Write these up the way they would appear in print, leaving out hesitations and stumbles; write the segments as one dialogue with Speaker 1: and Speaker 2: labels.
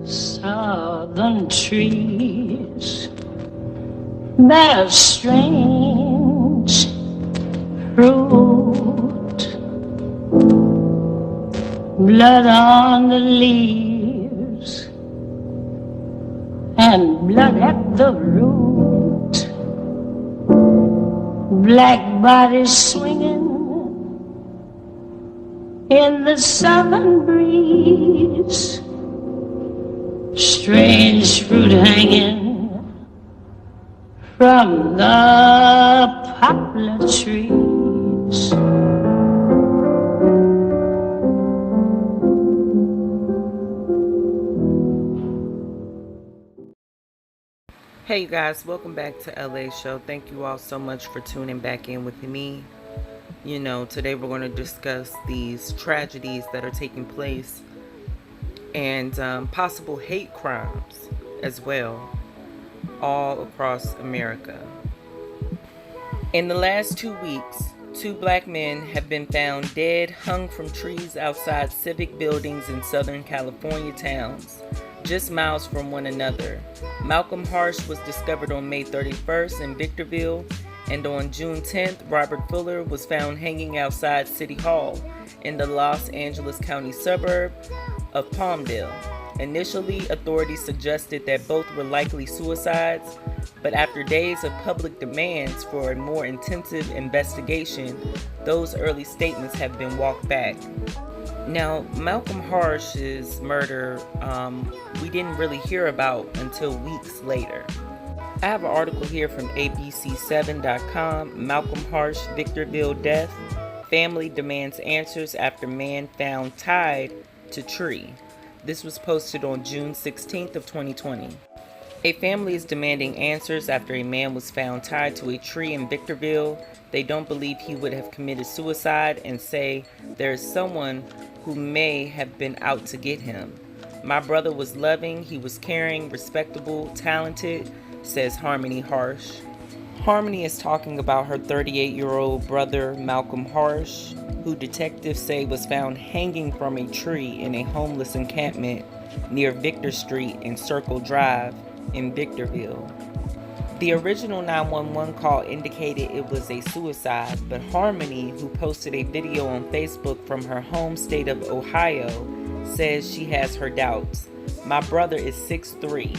Speaker 1: Southern trees bear strange fruit, blood on the leaves and blood at the root, black bodies swinging in the southern breeze, strange fruit hanging from the poplar trees.
Speaker 2: Hey you guys, welcome back to LA Show. Thank you all so much for tuning back in with me. Today we're going to discuss these tragedies that are taking place and possible hate crimes as well, all across America. In the last 2 weeks, 2 black men have been found dead, hung from trees outside civic buildings in Southern California towns, just miles from one another. Malcom Harsch was discovered on May 31st in Victorville, and on June 10th, Robert Fuller was found hanging outside City Hall in the Los Angeles County suburb of Palmdale. Initially, authorities suggested that both were likely suicides, but after days of public demands for a more intensive investigation, those early statements have been walked back. Now, Malcom Harsch's murder, we didn't really hear about until weeks later. I have an article here from abc7.com, Malcom Harsch, Victorville death. Family demands answers after man found tied to tree. This was posted on June 16th of 2020. A family is demanding answers after a man was found tied to a tree in Victorville. They don't believe he would have committed suicide and say there is someone who may have been out to get him. My brother was loving, he was caring, respectable, talented, says Harmony Harsch. Harmony is talking about her 38-year-old brother, Malcom Harsch, who detectives say was found hanging from a tree in a homeless encampment near Victor Street and Circle Drive in Victorville. The original 911 call indicated it was a suicide, but Harmony, who posted a video on Facebook from her home state of Ohio, says she has her doubts. My brother is 6'3".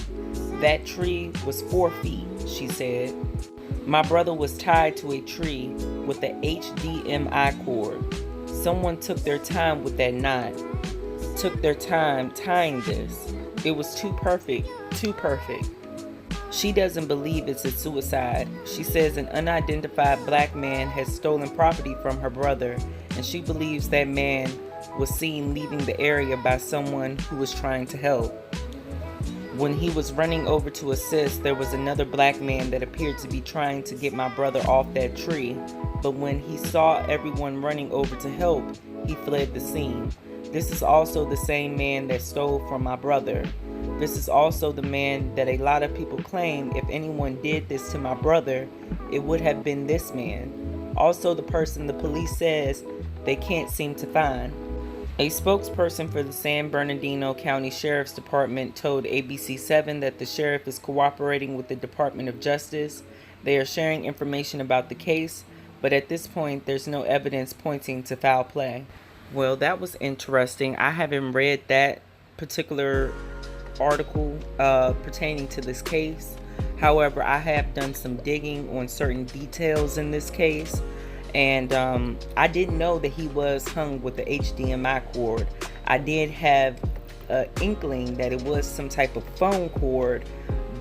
Speaker 2: That tree was 4 feet, she said. My brother was tied to a tree with the HDMI cord. Someone took their time with that knot. Took their time tying this. It was too perfect, too perfect. She doesn't believe it's a suicide. She says an unidentified black man has stolen property from her brother, and she believes that man was seen leaving the area by someone who was trying to help. When he was running over to assist, there was another black man that appeared to be trying to get my brother off that tree, but when he saw everyone running over to help, he fled the scene. This is also the same man that stole from my brother. This is also the man that a lot of people claim if anyone did this to my brother, it would have been this man. Also the person the police says they can't seem to find. A spokesperson for the San Bernardino County Sheriff's Department told ABC7 that the sheriff is cooperating with the Department of Justice. They are sharing information about the case, but at this point there's no evidence pointing to foul play. Well, that was interesting. I haven't read that particular article pertaining to this case. However, I have done some digging on certain details in this case. And I didn't know that he was hung with the HDMI cord. I did have an inkling that it was some type of phone cord,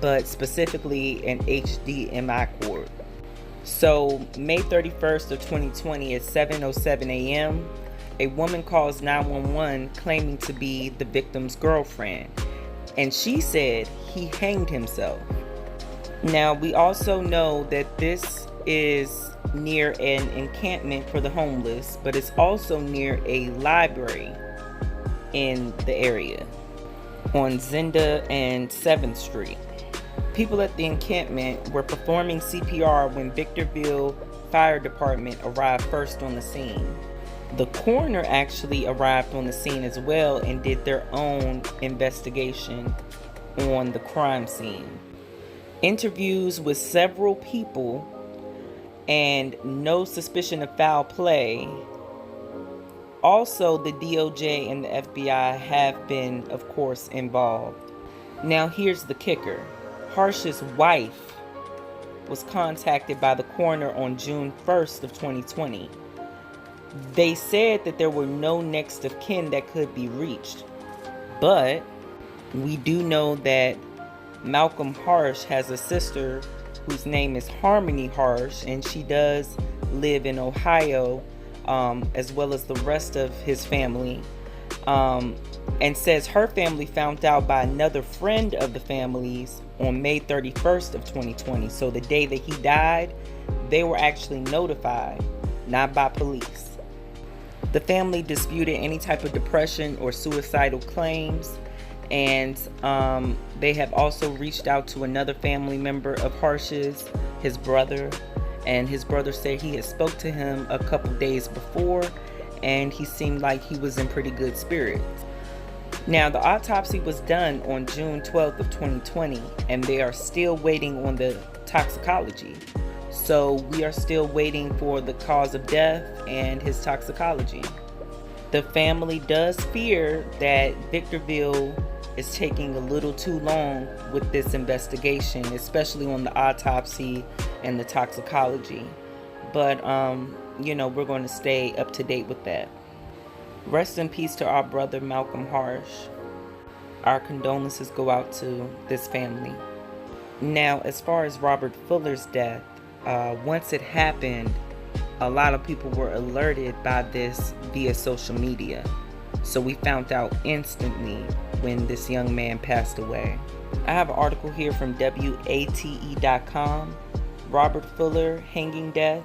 Speaker 2: but specifically an HDMI cord. So May 31st of 2020 at 7:07 a.m., a woman calls 911 claiming to be the victim's girlfriend. And she said he hanged himself. Now, we also know that this is near an encampment for the homeless, but it's also near a library in the area on Zenda and 7th Street. People at the encampment were performing CPR when Victorville Fire Department arrived first on the scene. The coroner actually arrived on the scene as well and did their own investigation on the crime scene. Interviews with several people and no suspicion of foul play. Also, the DOJ and the FBI have been, of course, involved. Now, here's the kicker. Harsch's wife was contacted by the coroner on June 1st of 2020. They said that there were no next of kin that could be reached. But we do know that Malcom Harsch has a sister whose name is Harmony Harsch, and she does live in Ohio, as well as the rest of his family, and says her family found out by another friend of the family's on May 31st of 2020. So the day that he died, they were actually notified, not by police. The family disputed any type of depression or suicidal claims, and they have also reached out to another family member of Harsch's, his brother, and his brother said he had spoke to him a couple days before, and he seemed like he was in pretty good spirits. Now, the autopsy was done on June 12th of 2020, and they are still waiting on the toxicology. So we are still waiting for the cause of death and his toxicology. The family does fear that Victorville is taking a little too long with this investigation, especially on the autopsy and the toxicology. But, we're going to stay up to date with that. Rest in peace to our brother Malcom Harsch. Our condolences go out to this family. Now, as far as Robert Fuller's death, once it happened, a lot of people were alerted by this via social media. So we found out instantly when this young man passed away. I have an article here from WATE.com. Robert Fuller, hanging death.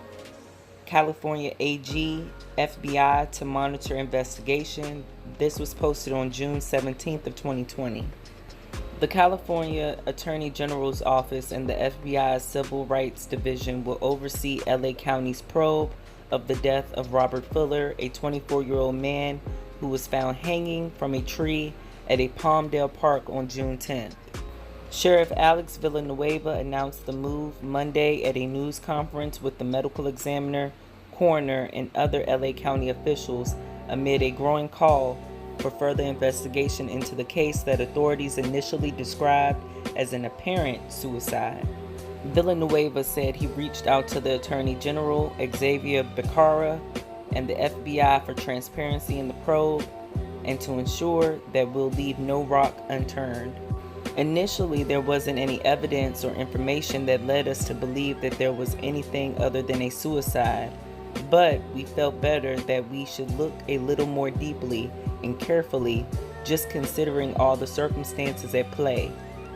Speaker 2: California AG, FBI to monitor investigation. This was posted on June 17th of 2020. The California Attorney General's Office and the FBI's Civil Rights Division will oversee LA County's probe of the death of Robert Fuller, a 24-year-old man who was found hanging from a tree at a Palmdale Park on June 10th. Sheriff Alex Villanueva announced the move Monday at a news conference with the medical examiner, coroner, and other LA County officials amid a growing call for further investigation into the case that authorities initially described as an apparent suicide. Villanueva said he reached out to the Attorney General, Xavier Becerra, and the FBI for transparency in the probe and to ensure that we'll leave no rock unturned. Initially, there wasn't any evidence or information that led us to believe that there was anything other than a suicide, but we felt better that we should look a little more deeply and carefully, just considering all the circumstances at play,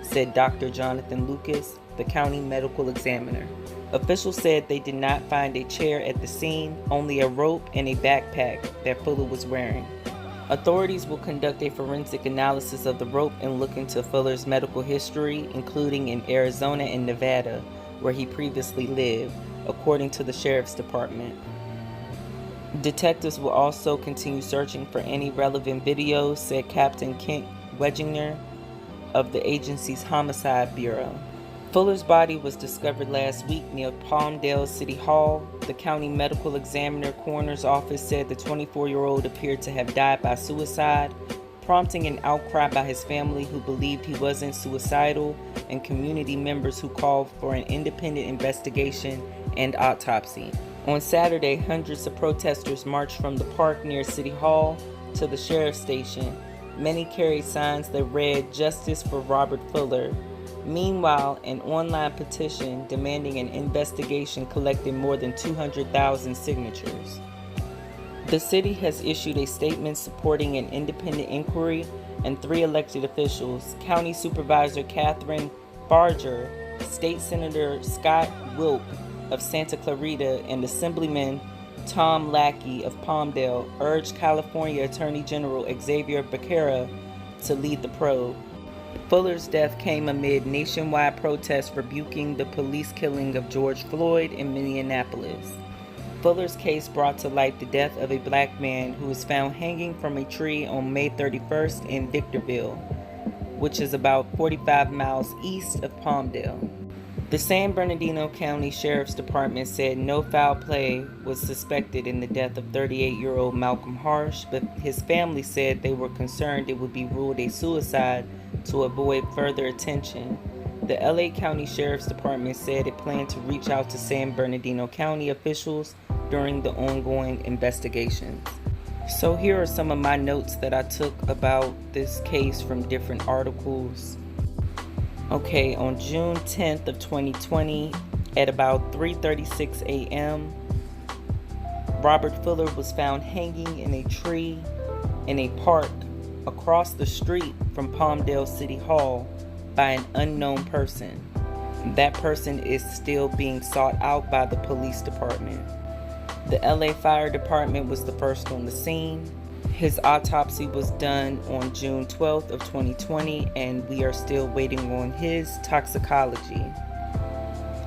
Speaker 2: said Dr. Jonathan Lucas, the county medical examiner. Officials said they did not find a chair at the scene, only a rope and a backpack that Fuller was wearing. Authorities will conduct a forensic analysis of the rope and look into Fuller's medical history, including in Arizona and Nevada, where he previously lived, according to the Sheriff's Department. Detectives will also continue searching for any relevant videos, said Captain Kent Wedginger of the agency's Homicide Bureau. Fuller's body was discovered last week near Palmdale City Hall. The county medical examiner coroner's office said the 24-year-old appeared to have died by suicide, prompting an outcry by his family who believed he wasn't suicidal and community members who called for an independent investigation and autopsy. On Saturday, hundreds of protesters marched from the park near City Hall to the sheriff's station. Many carried signs that read, "Justice for Robert Fuller." Meanwhile, an online petition demanding an investigation collected more than 200,000 signatures. The city has issued a statement supporting an independent inquiry, and 3 elected officials, County Supervisor Catherine Barger, State Senator Scott Wilk of Santa Clarita, and Assemblyman Tom Lackey of Palmdale, urged California Attorney General Xavier Becerra to lead the probe. Fuller's death came amid nationwide protests rebuking the police killing of George Floyd in Minneapolis. Fuller's case brought to light the death of a black man who was found hanging from a tree on May 31st in Victorville, which is about 45 miles east of Palmdale. The San Bernardino County Sheriff's Department said no foul play was suspected in the death of 38-year-old Malcom Harsch, but his family said they were concerned it would be ruled a suicide to avoid further attention. The LA County Sheriff's Department said it planned to reach out to San Bernardino County officials during the ongoing investigations. So here are some of my notes that I took about this case from different articles. Okay, on June 10th of 2020, at about 3:36 a.m., Robert Fuller was found hanging in a tree in a park across the street from Palmdale City Hall by an unknown person. That person is still being sought out by the police department. The LA Fire Department was the first on the scene. His autopsy was done on June 12th of 2020, and we are still waiting on his toxicology.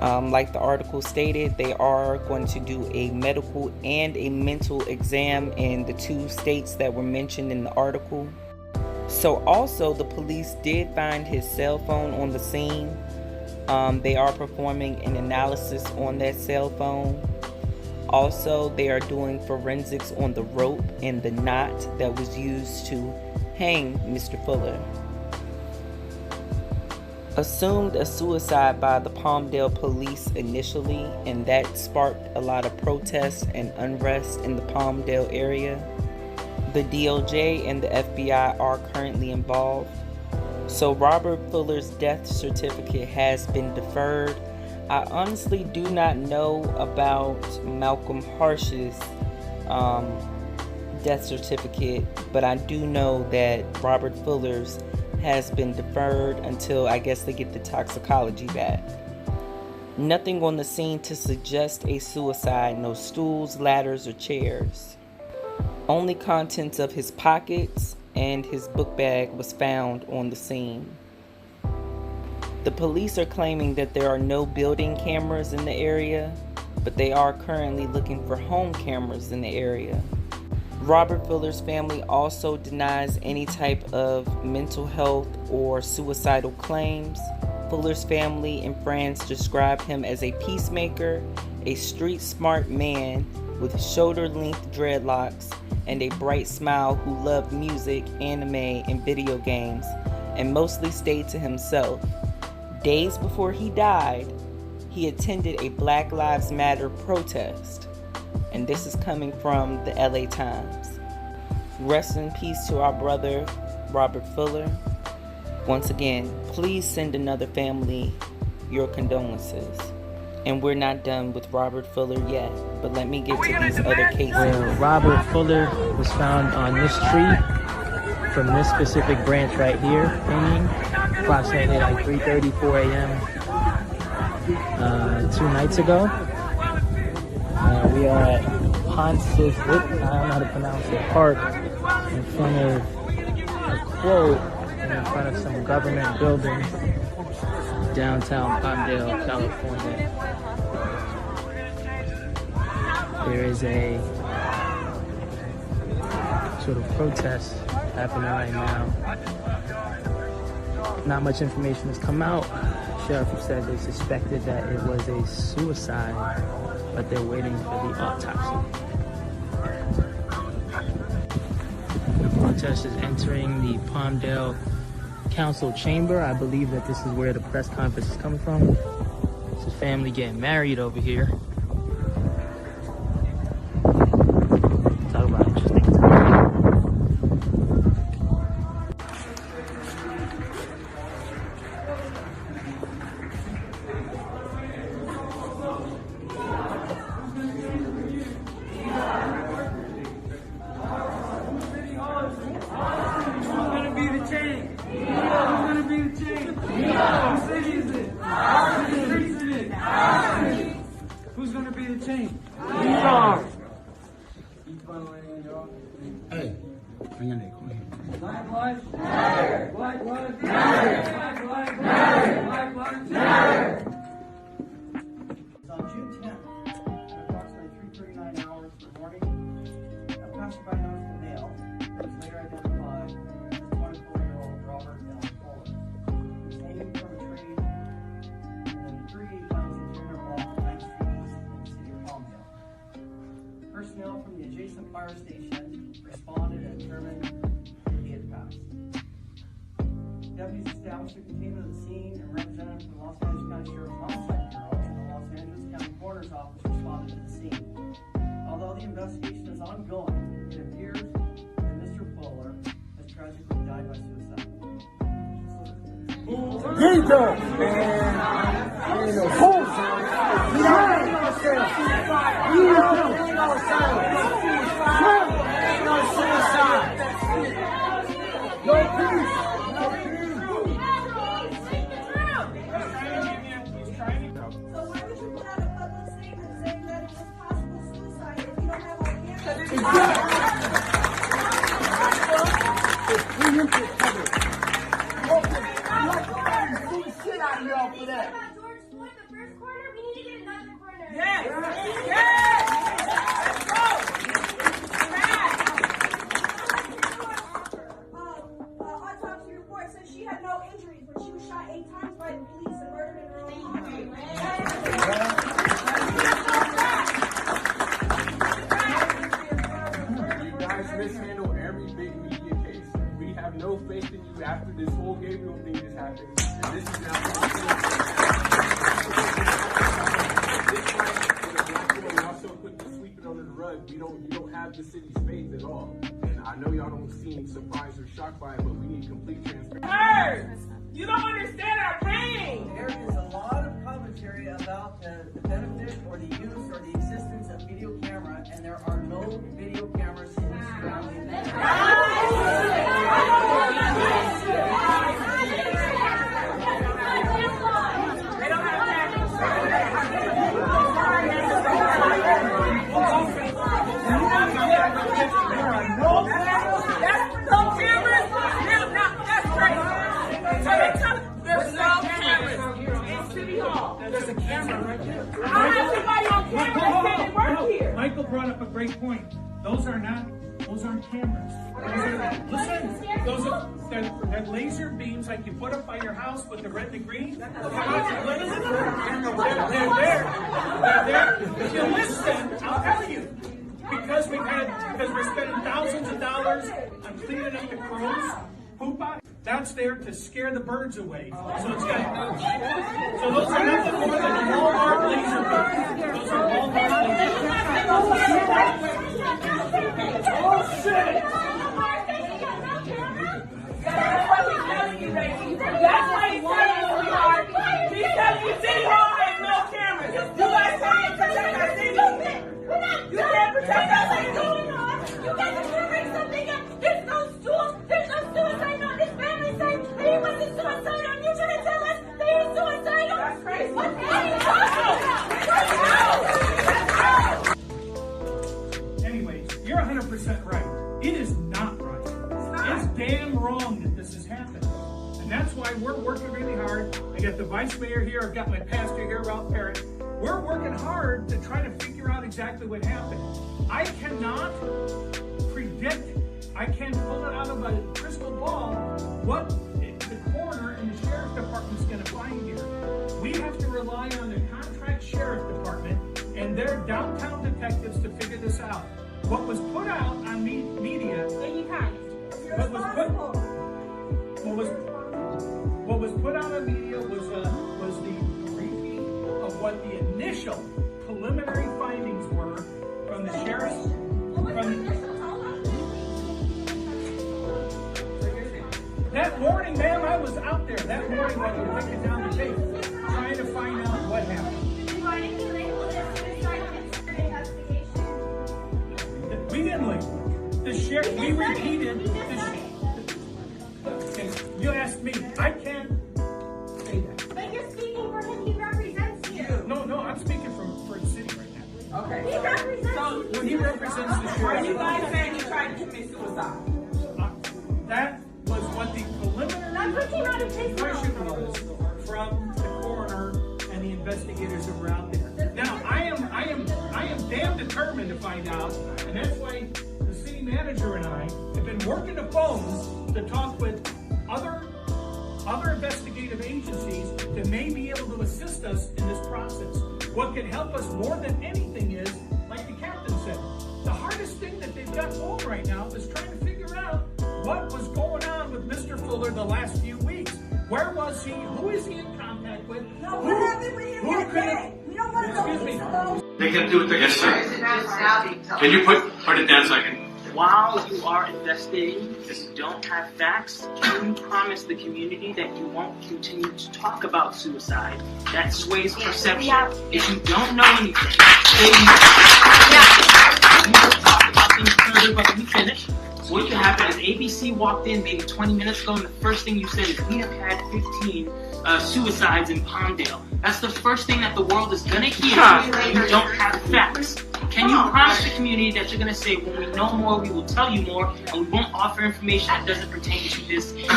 Speaker 2: Like the article stated, they are going to do a medical and a mental exam in the 2 states that were mentioned in the article. So also the police did find his cell phone on the scene. They are performing an analysis on that cell phone. Also, they are doing forensics on the rope and the knot that was used to hang Mr. Fuller. Assumed a suicide by the Palmdale police initially, and that sparked a lot of protests and unrest in the Palmdale area. The DOJ and the FBI are currently involved. So Robert Fuller's death certificate has been deferred. I honestly do not know about Malcom Harsch's death certificate, but I do know that Robert Fuller's has been deferred until I guess they get the toxicology back. Nothing on the scene to suggest a suicide, no stools, ladders, or chairs. Only contents of his pockets and his book bag was found on the scene. The police are claiming that there are no building cameras in the area, but they are currently looking for home cameras in the area. Robert Fuller's family also denies any type of mental health or suicidal claims. Fuller's family and friends describe him as a peacemaker, a street-smart man with shoulder-length dreadlocks and a bright smile who loved music, anime, and video games, and mostly stayed to himself. Days before he died, he attended a Black Lives Matter protest, and this is coming from the LA Times. Rest in peace to our brother, Robert Fuller. Once again, please send another family your condolences. And we're not done with Robert Fuller yet, but let me get to these other cases.
Speaker 3: Well, Robert Fuller was found on this tree from this specific branch right here, hanging, approximately like 3:34 a.m. 2 nights ago. We are at Ponce, I don't know how to pronounce it, park, in front of a quote, and in front of some government buildings, downtown Palmdale, California. There is a sort of protest happening right now. Not much information has come out. The sheriff said they suspected that it was a suicide, but they're waiting for the autopsy. The protest is entering the Palmdale Council chamber. I believe that this is where the press conference is coming from. This is family getting married over here. Talk about interesting time.
Speaker 4: Who's gonna be the change? Hey, bring your name. Come here. Black lives matter. Black lives matter. Black lives matter. Black lives matter.
Speaker 5: On June 10th, at approximately 3:39 deputies established a containment of the scene, and representatives from the Los Angeles County Sheriff's Homicide Bureau and the Los Angeles County Coroner's Office responded to the scene. Although the investigation is ongoing, it appears that Mr. Fuller has tragically died by suicide.
Speaker 6: Autopsy report says she had no injuries, but she was shot 8 times by the police and murdered in her own home.
Speaker 7: You guys mishandle every big media case. We have no faith in you after this whole Gabriel thing has happened. And this is now this fight for the black woman also put the sweeping under the rug. You don't have the city's faith at all. And I know y'all don't seem surprised or shocked by it, but we need complete transparency.
Speaker 8: Harsch! You don't understand our pain!
Speaker 5: There is a lot of commentary about the benefit or the use or the existence of video camera, and there are no video cameras in the surrounding area.
Speaker 8: There's a camera right there. I have somebody on camera that can't work here.
Speaker 3: Michael brought up a great point. Those aren't cameras. Those are they're laser beams like you put up by your house with the red and the green. They're there. If you listen, I'll tell you. Because we're spending thousands of dollars on cleaning up the crows, poop out. That's there to scare the birds away. So those are nothing more than a Walmart laser beam. Those are Walmart laser beams. Oh shit!
Speaker 8: That's what he's telling you, baby. That's what he's telling you, sweetheart. He's telling you City Hall has no cameras. You guys can't protect our city. You can't protect our city.
Speaker 6: You guys are covering something up. There's no stool. There's no suicide note. His family said that he wasn't suicidal. You shouldn't tell us that he was suicidal.
Speaker 8: That's crazy.
Speaker 6: What are you talking about?
Speaker 3: Anyways, you're 100% right. It is not right. It's damn wrong that this has happened. And that's why we're working really hard. I got the vice mayor here. I've got my pastor here, Ralph Parrott. We're working hard to try to figure out exactly what happened. I cannot predict, I can't pull it out of a crystal ball what the coroner and the sheriff's department is going to find here. We have to rely on the contract sheriff department and their downtown detectives to figure this out. What was put out on media, what was put out on media was the briefing of what the initial preliminary findings were from the sheriff's. That morning, ma'am, I was out there. That morning when we were taking down the tape, trying to find out what happened.
Speaker 6: Why didn't you label this suicide investigation?
Speaker 3: We didn't label it. The sheriff, we repeated. You asked me. I can't say that.
Speaker 6: But you're speaking for him. He represents you.
Speaker 3: No, I'm speaking for the city right now.
Speaker 8: Okay.
Speaker 6: He represents you.
Speaker 3: When he represents the
Speaker 8: Are
Speaker 3: sheriff.
Speaker 8: you guys saying he tried to commit suicide?
Speaker 3: That was what the preliminary
Speaker 6: That's what came out of his
Speaker 3: impression
Speaker 6: mouth.
Speaker 3: was from the coroner and the investigators that were out there. Now, I am damn determined to find out, and that's why the city manager and I have been working the phones to talk with other investigative agencies that may be able to assist us in this process. What can help us more than anything is, like the captain said, the hardest thing that they've got going right now is trying to figure out what was going on with Mr. Fuller the last few weeks.
Speaker 9: Where was he? Who is he in contact with?
Speaker 6: No, what happened with him that day? We don't want to go
Speaker 9: Excuse me.
Speaker 6: into those.
Speaker 10: They're gonna do what they're gonna say. Can you put it down so I can?
Speaker 11: While you are investigating, if you don't have facts, can you promise the community that you won't continue to talk about suicide? That sways perception. If you don't know anything, then you will talk about things further, but let me finish. What could happen is ABC walked in maybe 20 minutes ago, and the first thing you said is, we have had 15 suicides in Palmdale. That's the first thing that the world is going to hear. You don't have facts. Can you promise the community that you're going to say, when we know more, we will tell you more, and we won't offer information that doesn't pertain to this case?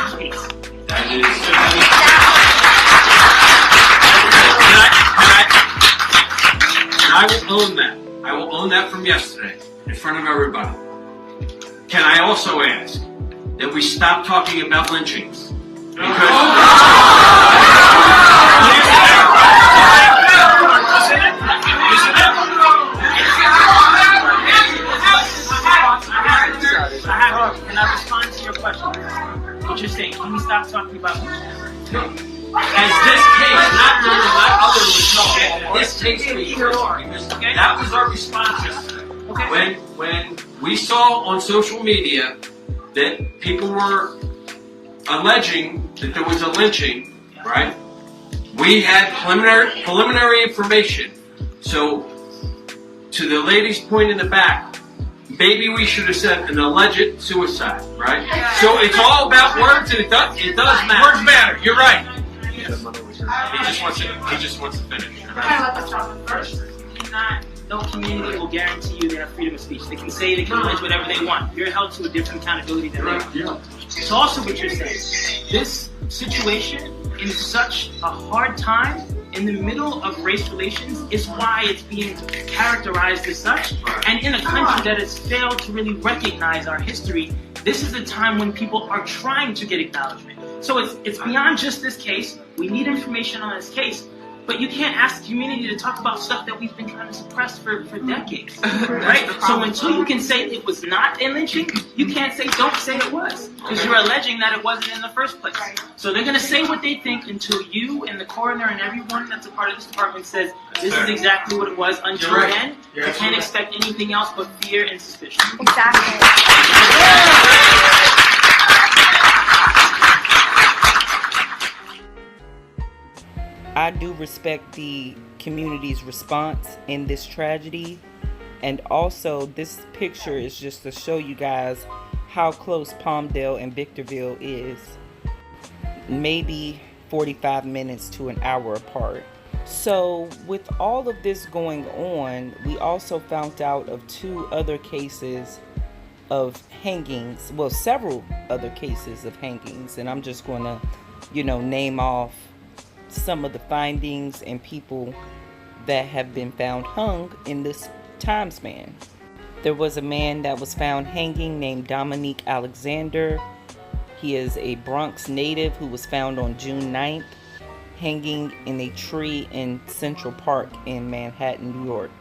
Speaker 10: I will own that. I will own that from yesterday in front of everybody. Can I also ask that we stop talking about lynchings?
Speaker 11: Can I respond to your question? What you're saying, can we stop talking about lynchings?
Speaker 10: As this case, not other ones, this case because that was our response yesterday. When we saw on social media that people were alleging that there was a lynching, right? We had preliminary information. So, to the lady's point in the back, maybe we should have said an alleged suicide, right? So it's all about words, and it does matter. Words matter. You're right. He just wants to finish.
Speaker 11: First, no community will guarantee you they have freedom of speech. They can say, they can allege whatever they want. You're held to a different accountability than they are. It's also what you're saying. This situation, in such a hard time, in the middle of race relations, is why it's being characterized as such. And in a country that has failed to really recognize our history, this is a time when people are trying to get acknowledgement. So it's beyond just this case. We need information on this case, but you can't ask the community to talk about stuff that we've been trying to suppress for decades, right? So until you can say it was not a lynching, you can't say, don't say it was, because you're alleging that it wasn't in the first place. So they're going to say what they think until you and the coroner and everyone that's a part of this department says, this is exactly what it was. Until then, you can't expect anything else but fear and suspicion.
Speaker 6: Exactly.
Speaker 2: I do respect the community's response in this tragedy, and also this picture is just to show you guys how close Palmdale and Victorville is. Maybe 45 minutes to an hour apart. So with all of this going on, we also found out of 2 other cases of hangings, well, several other cases of hangings, and I'm just going to, name off some of the findings and people that have been found hung in this time span. There was a man that was found hanging named Dominique Alexander. He is a Bronx native who was found on June 9th, hanging in a tree in Central Park in Manhattan, New York.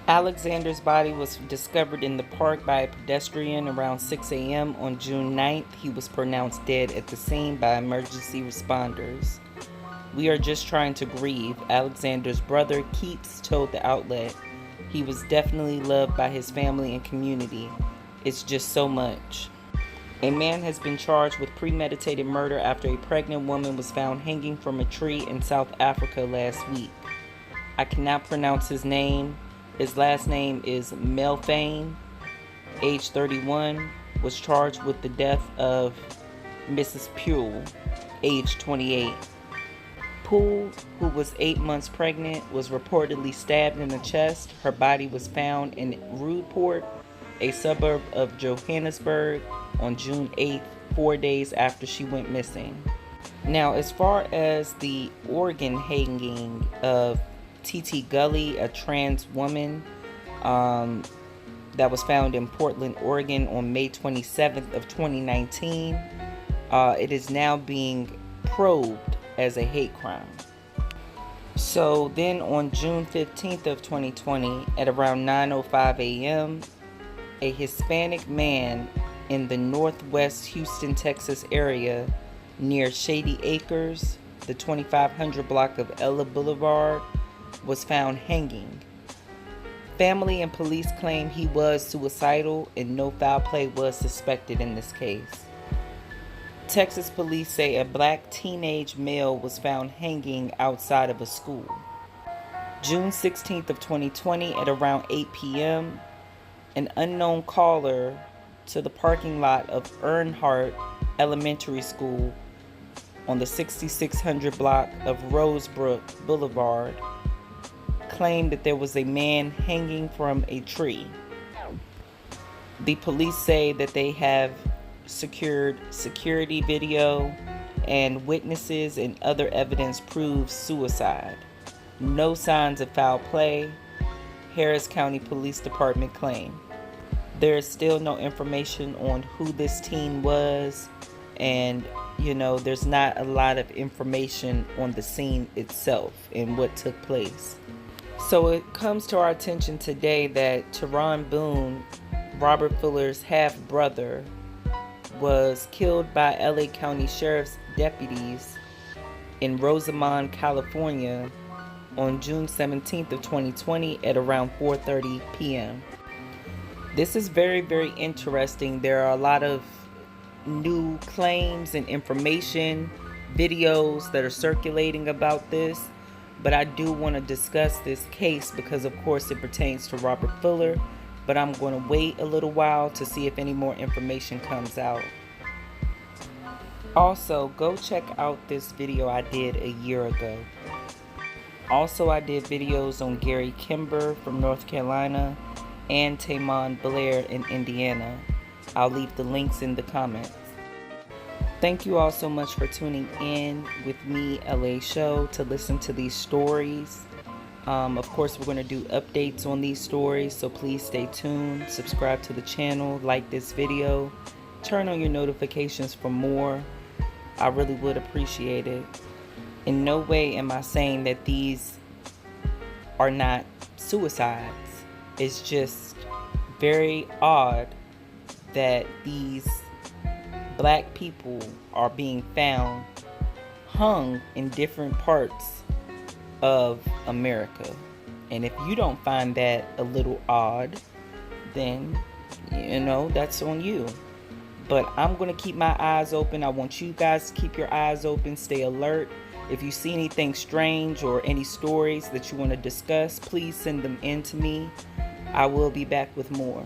Speaker 2: Alexander's body was discovered in the park by a pedestrian around 6 a.m. on June 9th. He was pronounced dead at the scene by emergency responders. We are just trying to grieve, Alexander's brother Keats told the outlet. He was definitely loved by his family and community. It's just so much. A man has been charged with premeditated murder after a pregnant woman was found hanging from a tree in South Africa last week. I cannot pronounce his name. His last name is Malcom, age 31, was charged with the death of Mrs. Puhl, age 28. Poole, who was 8 months pregnant, was reportedly stabbed in the chest. Her body was found in Rooiport, a suburb of Johannesburg, on June 8th, 4 days after she went missing. Now, as far as the Oregon hanging of T.T. Gully, a trans woman that was found in Portland, Oregon on May 27th of 2019, it is now being probed as a hate crime. So then on June 15th of 2020 at around 9:05 a.m., a Hispanic man in the northwest Houston, Texas area near Shady Acres, the 2500 block of Ella Boulevard, was found hanging. Family and police claim he was suicidal and no foul play was suspected in this case. Texas police say a black teenage male was found hanging outside of a school. June 16th of 2020 at around 8 p.m., an unknown caller to the parking lot of Earnhardt Elementary School on the 6600 block of Rosebrook Boulevard claimed that there was a man hanging from a tree. The police say that they have secured security video and witnesses and other evidence proves suicide. No signs of foul play, Harris County Police Department claim. There is still no information on who this teen was, and there's not a lot of information on the scene itself and what took place. So it comes to our attention today that Teron Boone, Robert Fuller's half-brother, was killed by LA County Sheriff's deputies in Rosamond, California on June 17th of 2020 at around 4:30 p.m. This is very, very interesting. There are a lot of new claims and information, videos that are circulating about this, but I do want to discuss this case because of course it pertains to Robert Fuller, but I'm going to wait a little while to see if any more information comes out. Also, go check out this video I did a year ago. Also, I did videos on Gairy Kimber from North Carolina and Tameon Blair in Indiana. I'll leave the links in the comments. Thank you all so much for tuning in with me, LA Show, to listen to these stories. Of course, we're going to do updates on these stories, so please stay tuned. Subscribe to the channel, like this video, turn on your notifications for more. I really would appreciate it. In no way am I saying that these are not suicides. It's just very odd that these black people are being found hung in different parts of America. And if you don't find that a little odd, then that's on you. But I'm going to keep my eyes open. I want you guys to keep your eyes open, stay alert. If you see anything strange or any stories that you want to discuss, please send them in to me. I will be back with more.